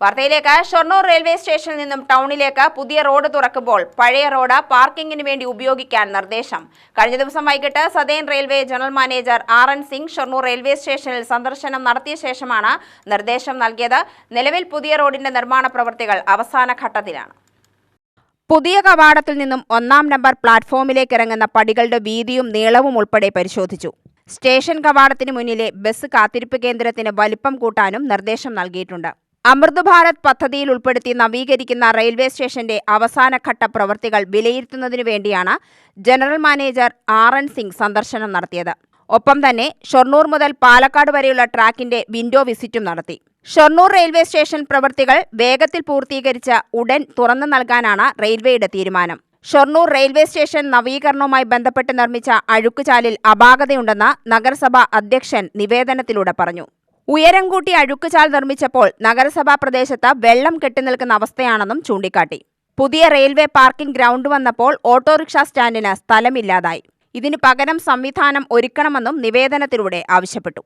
വാർത്തയിലേക്ക്. ഷൊർണൂർ റെയിൽവേ സ്റ്റേഷനിൽ നിന്നും ടൗണിലേക്ക് പുതിയ റോഡ് തുറക്കുമ്പോൾ പഴയ റോഡ് പാർക്കിംഗിന് വേണ്ടി ഉപയോഗിക്കാൻ നിർദ്ദേശം. കഴിഞ്ഞ ദിവസം വൈകിട്ട് southern railway general manager RN Singh Shoranur railway സ്റ്റേഷനിൽ സന്ദർശനം നടത്തിയ ശേഷമാണ് നിർദ്ദേശം നൽകിയത്. നിലവിൽ പുതിയ റോഡിന്റെ നിർമ്മാണ പ്രവൃത്തികൾ അവസാന ഘട്ടത്തിലാണ്. പുതിയ കവാടത്തിൽ നിന്നും 1-ാം നമ്പർ പ്ലാറ്റ്ഫോമിലേക്ക് ഇറങ്ങുന്ന പടികളുടെ വീതിയും നീളവും ഉൾപ്പെടെ പരിശോധിച്ചു. സ്റ്റേഷൻ കവാടത്തിന് മുന്നിലെ ബസ് കാത്തിരിപ്പ് കേന്ദ്രത്തിന് വലിപ്പം കൂട്ടാനും നിർദ്ദേശം നൽകിയിട്ടുണ്ട്. അമൃത് ഭാരത് പദ്ധതിയിൽ ഉൾപ്പെടുത്തി നവീകരിക്കുന്ന റെയിൽവേ സ്റ്റേഷന്റെ അവസാനഘട്ട പ്രവൃത്തികൾ വിലയിരുത്തുന്നതിനു വേണ്ടിയാണ് ജനറൽ മാനേജർ RN സിംഗ് സന്ദർശനം നടത്തിയത്. ഒപ്പം തന്നെ ഷൊർണൂർ മുതൽ പാലക്കാട് വരെയുള്ള ട്രാക്കിന്റെ വിൻഡോ വിസിറ്റും നടത്തി. ഷൊർണൂർ റെയിൽവേ സ്റ്റേഷൻ പ്രവൃത്തികൾ വേഗത്തിൽ പൂർത്തീകരിച്ച ഉടൻ തുറന്നു നൽകാനാണ് റെയിൽവേയുടെ തീരുമാനം. ഷൊർണൂർ റെയിൽവേ സ്റ്റേഷൻ നവീകരണവുമായി ബന്ധപ്പെട്ട് നിർമ്മിച്ച അഴുക്കുചാലിൽ അപാകതയുണ്ടെന്ന് നഗരസഭാ അധ്യക്ഷൻ നിവേദനത്തിലൂടെ പറഞ്ഞു. ഉയരം കൂട്ടി അഴുക്കുചാൽ നിർമ്മിച്ചപ്പോൾ നഗരസഭാ പ്രദേശത്ത് വെള്ളം കെട്ടിനിൽക്കുന്ന അവസ്ഥയാണെന്നും ചൂണ്ടിക്കാട്ടി. പുതിയ റെയിൽവേ പാർക്കിംഗ് ഗ്രൗണ്ട് വന്നപ്പോൾ ഓട്ടോറിക്ഷ സ്റ്റാൻഡിന് സ്ഥലമില്ലാതായി. ഇതിന് പകരം സംവിധാനം ഒരുക്കണമെന്നും നിവേദനത്തിലൂടെ ആവശ്യപ്പെട്ടു.